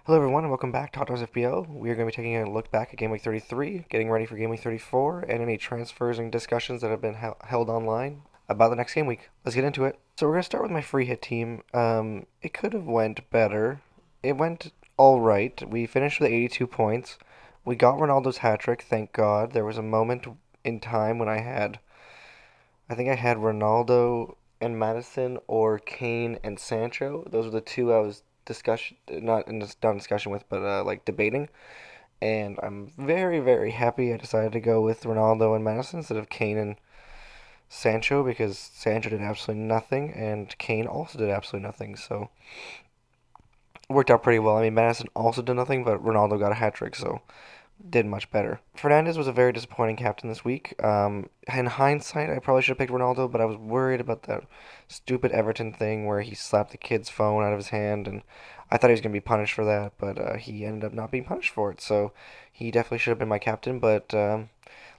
Hello everyone and welcome back to Hot Dogs FPL. We are going to be taking a look back at Game Week 33, getting ready for Game Week 34, and any transfers and discussions that have been held online about the next game week. Let's get into it. So we're going to start with my free hit team. It could have went better. It went all right. We finished with 82 points. We got Ronaldo's hat trick, thank God. There was a moment in time when I think I had Ronaldo and Madison or Kane and Sancho. Those were the two I was not discussion with, but like debating. And I'm very, very happy I decided to go with Ronaldo and Madison instead of Kane and Sancho because Sancho did absolutely nothing and Kane also did absolutely nothing. So it worked out pretty well. I mean, Madison also did nothing, but Ronaldo got a hat trick, so did much better. Fernandez was a very disappointing captain this week. In hindsight, I probably should have picked Ronaldo, but I was worried about that stupid Everton thing where he slapped the kid's phone out of his hand, and I thought he was going to be punished for that, but he ended up not being punished for it. So he definitely should have been my captain, but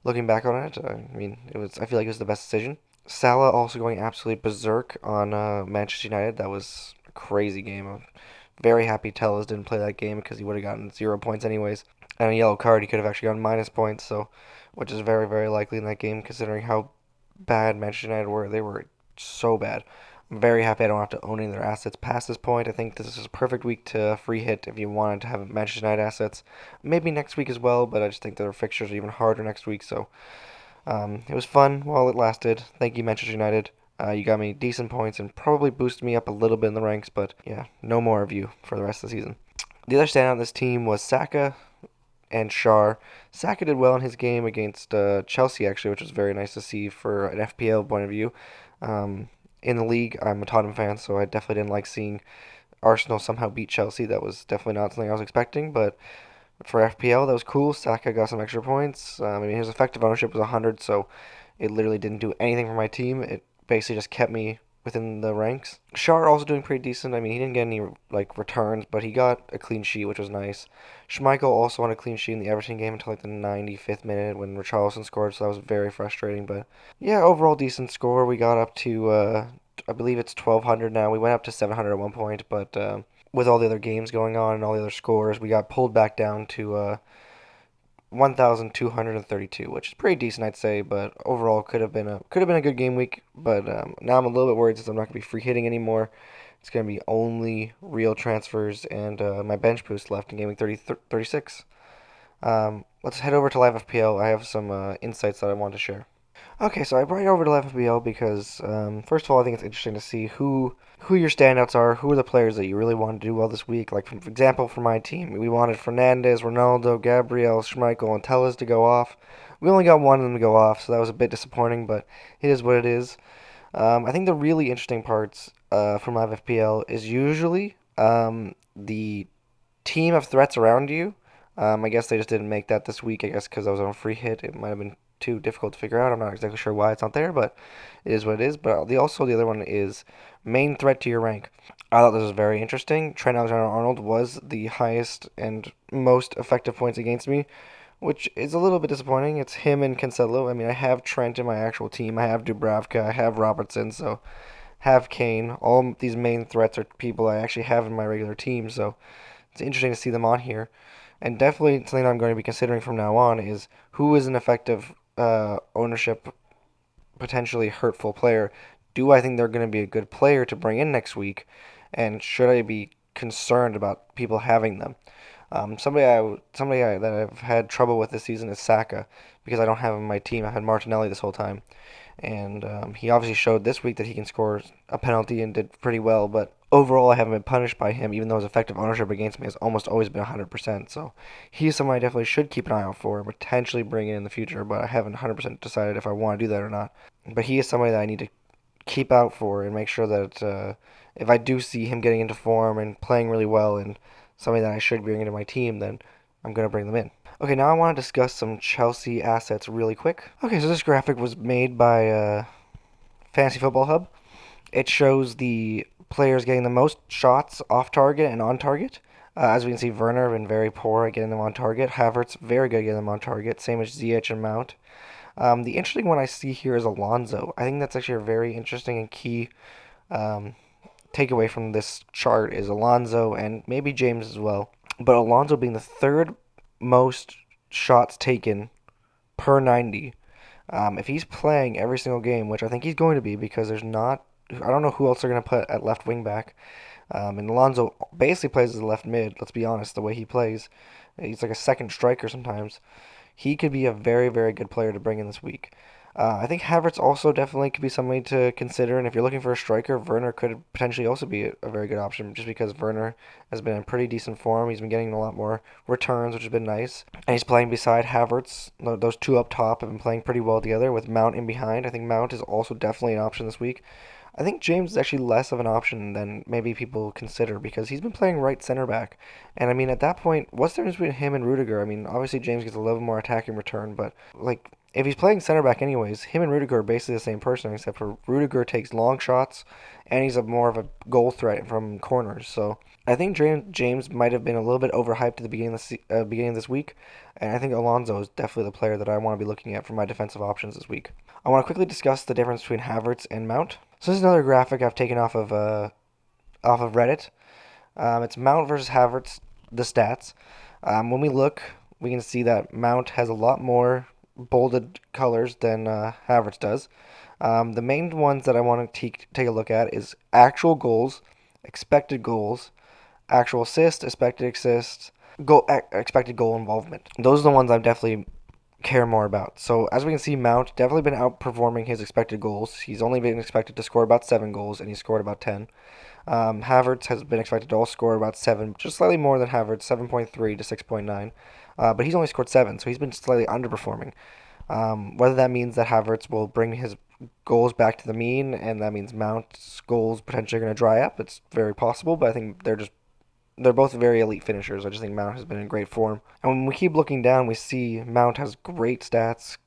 looking back on it, I mean, I feel like it was the best decision. Salah also going absolutely berserk on Manchester United. That was a crazy game. I'm very happy Tellez didn't play that game because he would have gotten 0 points anyways. And a yellow card, he could have actually gotten minus points, so which is very, very likely in that game considering how bad Manchester United were. They were so bad. I'm very happy I don't have to own any of their assets past this point. I think this is a perfect week to free hit if you wanted to have Manchester United assets. Maybe next week as well, but I just think their fixtures are even harder next week, so it was fun while it lasted. Thank you, Manchester United. You got me decent points and probably boosted me up a little bit in the ranks, but yeah, no more of you for the rest of the season. The other standout on this team was Saka and Shar. Saka did well in his game against Chelsea, actually, which was very nice to see for an FPL point of view. In the league, I'm a Tottenham fan, so I definitely didn't like seeing Arsenal somehow beat Chelsea. That was definitely not something I was expecting, but for FPL, that was cool. Saka got some extra points. I mean, his effective ownership was 100, so it literally didn't do anything for my team. It basically just kept me within the ranks. Shar also doing pretty decent. I mean, he didn't get any like returns, but he got a clean sheet, which was nice. Schmeichel also on a clean sheet in the Everton game until like the 95th minute when Richarlison scored, so that was very frustrating. But yeah, overall decent score. We got up to I believe it's 1200 now. We went up to 700 at one point, but with all the other games going on and all the other scores, we got pulled back down to 1,232, which is pretty decent, I'd say. But overall, could have been a good game week. But now I'm a little bit worried since I'm not gonna be free hitting anymore. It's gonna be only real transfers and my bench boost left in game week 36. Let's head over to LiveFPL. I have some insights that I want to share. Okay, so I brought you over to LiveFPL because first of all, I think it's interesting to see who your standouts are, who are the players that you really want to do well this week. Like, for example, for my team, we wanted Fernandez, Ronaldo, Gabriel, Schmeichel, and Tellez to go off. We only got one of them to go off, so that was a bit disappointing, but it is what it is. I think the really interesting parts from Live FPL is usually the team of threats around you. I guess they just didn't make that this week. I guess because I was on a free hit, it might have been too difficult to figure out. I'm not exactly sure why it's not there, but it is what it is. But the other one is main threat to your rank. I thought this was very interesting. Trent Alexander-Arnold was the highest and most effective points against me, which is a little bit disappointing. It's him and Cancelo. I mean, I have Trent in my actual team. I have Dubravka. I have Robertson. So have Kane. All these main threats are people I actually have in my regular team. So it's interesting to see them on here. And definitely something I'm going to be considering from now on is who is an effective ownership, potentially hurtful player. Do I think they're going to be a good player to bring in next week? And should I be concerned about people having them? That I've had trouble with this season is Saka because I don't have him in my team. I had Martinelli this whole time, and he obviously showed this week that he can score a penalty and did pretty well. But overall, I haven't been punished by him, even though his effective ownership against me has almost always been 100%. So he's someone I definitely should keep an eye out for and potentially bring in the future. But I haven't 100% decided if I want to do that or not. But he is somebody that I need to keep out for and make sure that if I do see him getting into form and playing really well and somebody that I should bring into my team, then I'm going to bring them in. Okay, now I want to discuss some Chelsea assets really quick. Okay, so this graphic was made by Fantasy Football Hub. It shows the players getting the most shots off target and on target. As we can see, Werner been very poor at getting them on target. Havertz very good at getting them on target. Same as Ziyech and Mount. The interesting one I see here is Alonso. I think that's actually a very interesting and key um, takeaway from this chart is Alonso and maybe James as well. but Alonso being the third most shots taken per 90. If he's playing every single game, which I think he's going to be because there's not, I don't know who else they're going to put at left wing back. And Alonso basically plays as a left mid, let's be honest, the way he plays. He's like a second striker sometimes. He could be a very, very good player to bring in this week. I think Havertz also definitely could be somebody to consider, and if you're looking for a striker, Werner could potentially also be a very good option, just because Werner has been in pretty decent form. He's been getting a lot more returns, which has been nice, and he's playing beside Havertz. Those two up top have been playing pretty well together with Mount in behind. I think Mount is also definitely an option this week. I think James is actually less of an option than maybe people consider because he's been playing right center back. And I mean, at that point, what's the difference between him and Rudiger? I mean, obviously James gets a little more attacking return, but like if he's playing center back anyways, him and Rudiger are basically the same person, except for Rudiger takes long shots and he's a more of a goal threat from corners. So I think James might have been a little bit overhyped at the beginning of this week, and I think Alonso is definitely the player that I want to be looking at for my defensive options this week. I want to quickly discuss the difference between Havertz and Mount. So this is another graphic I've taken off of Reddit. It's Mount versus Havertz, the stats. When we look, we can see that Mount has a lot more bolded colors than Havertz does. The main ones that I want to take a look at is expected goals, actual assists, expected goal involvement. Those are the ones I'm definitely care more about. So as we can see, Mount definitely been outperforming his expected goals. He's only been expected to score about 7 goals, and he scored about 10. Havertz has been expected to also score about 7, just slightly more than Havertz, 7.3 to 6.9. But he's only scored 7, so he's been slightly underperforming. Whether that means that Havertz will bring his goals back to the mean, and that means Mount's goals potentially going to dry up, it's very possible. But I think they're both very elite finishers. I just think Mount has been in great form. And when we keep looking down, we see Mount has great stats.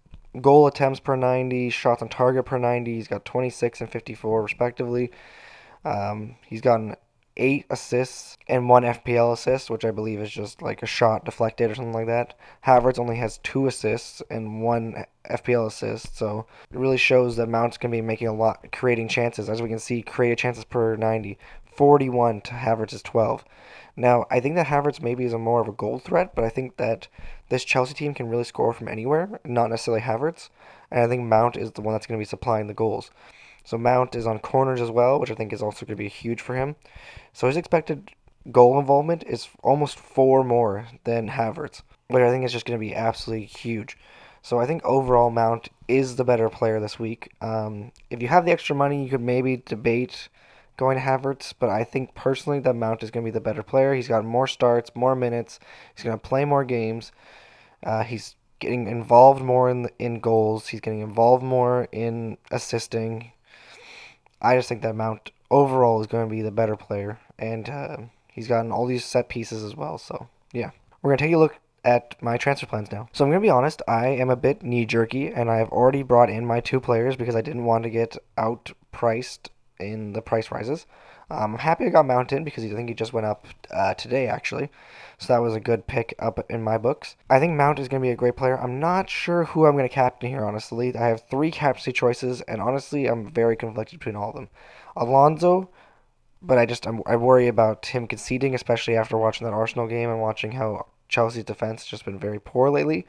Goal attempts per 90, shots on target per 90. He's got 26 and 54 respectively. He's gotten 8 assists and 1 FPL assist, which I believe is just like a shot deflected or something like that. Havertz only has 2 assists and 1 FPL assist, so it really shows that Mount's going to be making a lot, creating chances. As we can see, created chances per 90, 41 to Havertz's 12. Now, I think that Havertz maybe is a more of a goal threat, but I think that this Chelsea team can really score from anywhere, not necessarily Havertz. And I think Mount is the one that's going to be supplying the goals. So Mount is on corners as well, which I think is also going to be huge for him. So his expected goal involvement is almost 4 more than Havertz, which I think is just going to be absolutely huge. So I think overall Mount is the better player this week. If you have the extra money, you could maybe debate going to Havertz, but I think personally that Mount is going to be the better player. He's got more starts, more minutes. He's going to play more games. He's getting involved more in goals. He's getting involved more in assisting. I just think that Mount overall is going to be the better player, and he's gotten all these set pieces as well. So yeah, we're gonna take a look at my transfer plans now. So I'm gonna be honest, I am a bit knee jerky, and I've already brought in my 2 players because I didn't want to get outpriced in the price rises. I'm happy I got Mount in because I think he just went up today actually, so that was a good pick up in my books. I think Mount is going to be a great player. I'm not sure who I'm going to captain here, honestly. I have 3 captaincy choices, and honestly, I'm very conflicted between all of them. Alonso, but I worry about him conceding, especially after watching that Arsenal game and watching how Chelsea's defense has just been very poor lately.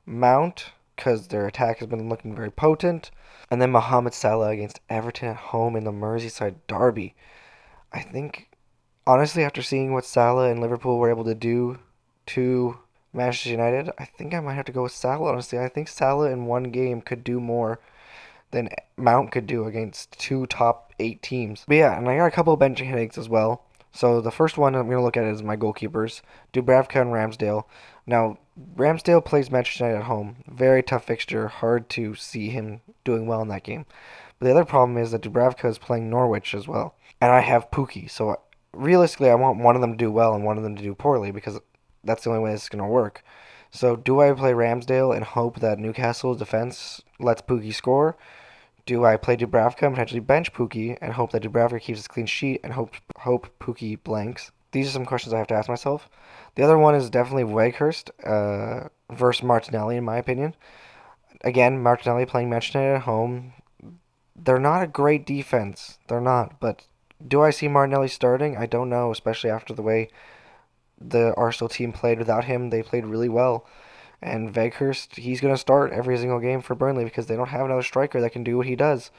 Mount, because their attack has been looking very potent. And then Mohamed Salah against Everton at home in the Merseyside derby. I think, honestly, after seeing what Salah and Liverpool were able to do to Manchester United, I think I might have to go with Salah, honestly. I think Salah in one game could do more than Mount could do against 2 top 8 teams. But yeah, and I got a couple of benching headaches as well. So the first one I'm going to look at is my goalkeepers, Dubravka and Ramsdale. Now, Ramsdale plays Manchester United at home. Very tough fixture. Hard to see him doing well in that game. But the other problem is that Dubravka is playing Norwich as well. And I have Pookie. So realistically, I want one of them to do well and one of them to do poorly because that's the only way this is going to work. So do I play Ramsdale and hope that Newcastle's defense lets Pookie score? Do I play Dubravka and potentially bench Pookie and hope that Dubravka keeps his clean sheet and hope Pookie blanks? These are some questions I have to ask myself. The other one is definitely Weghorst versus Martinelli, in my opinion. Again, Martinelli playing Manchester United at home. They're not a great defense. They're not. But do I see Martinelli starting? I don't know, especially after the way the Arsenal team played without him, they played really well. And Weghorst, he's going to start every single game for Burnley because they don't have another striker that can do what he does.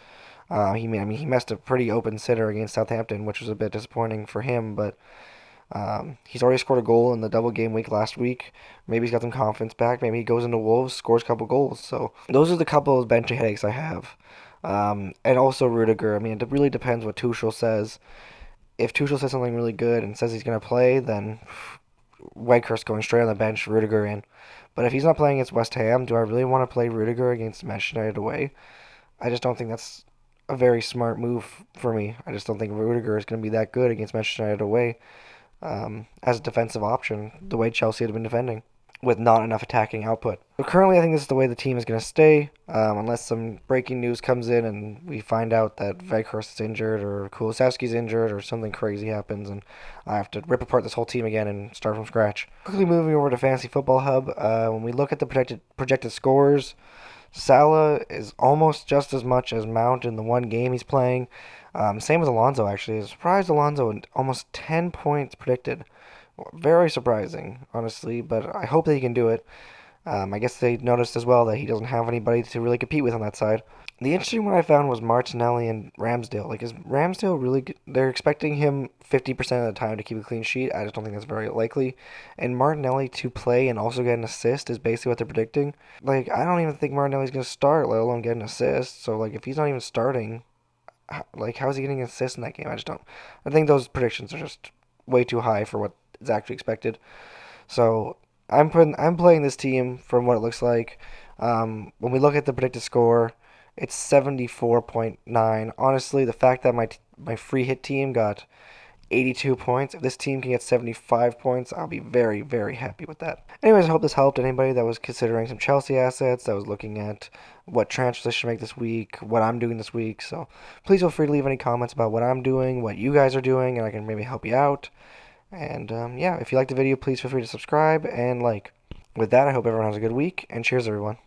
He missed a pretty open sitter against Southampton, which was a bit disappointing for him. But he's already scored a goal in the double game week last week. Maybe he's got some confidence back. Maybe he goes into Wolves, scores a couple goals. So those are the couple of bench headaches I have. And also Rudiger. I mean, it really depends what Tuchel says. If Tuchel says something really good and says he's going to play, then Weghorst going straight on the bench, Rudiger in. But if he's not playing against West Ham, do I really want to play Rudiger against Manchester United away? I just don't think that's a very smart move for me. I just don't think Rudiger is going to be that good against Manchester United away as a defensive option, the way Chelsea had been defending, with not enough attacking output. So currently, I think this is the way the team is going to stay, unless some breaking news comes in and we find out that Weghorst is injured or Kulusevski's injured or something crazy happens and I have to rip apart this whole team again and start from scratch. Quickly moving over to Fantasy Football Hub, when we look at the projected scores, Salah is almost just as much as Mount in the one game he's playing. Same with Alonso, actually. I'm surprised Alonso at almost 10 points predicted. Very surprising, honestly, but I hope that he can do it. I guess they noticed as well that he doesn't have anybody to really compete with on that side. The interesting one I found was Martinelli and Ramsdale. Like, is Ramsdale really good? They're expecting him 50% of the time to keep a clean sheet. I just don't think that's very likely. And Martinelli to play and also get an assist is basically what they're predicting. Like, I don't even think Martinelli's going to start, let alone get an assist. So, like, if he's not even starting, like, how is he getting an assist in that game? I just don't. I think those predictions are just way too high for what is actually expected. So, I'm playing this team from what it looks like. When we look at the predicted score, it's 74.9. Honestly, the fact that my free hit team got 82 points, if this team can get 75 points, I'll be very, very happy with that. Anyways, I hope this helped anybody that was considering some Chelsea assets, that was looking at what transfers I should make this week, what I'm doing this week. So please feel free to leave any comments about what I'm doing, what you guys are doing, and I can maybe help you out. And yeah, if you liked the video, please feel free to subscribe and like. With that, I hope everyone has a good week, and cheers, everyone.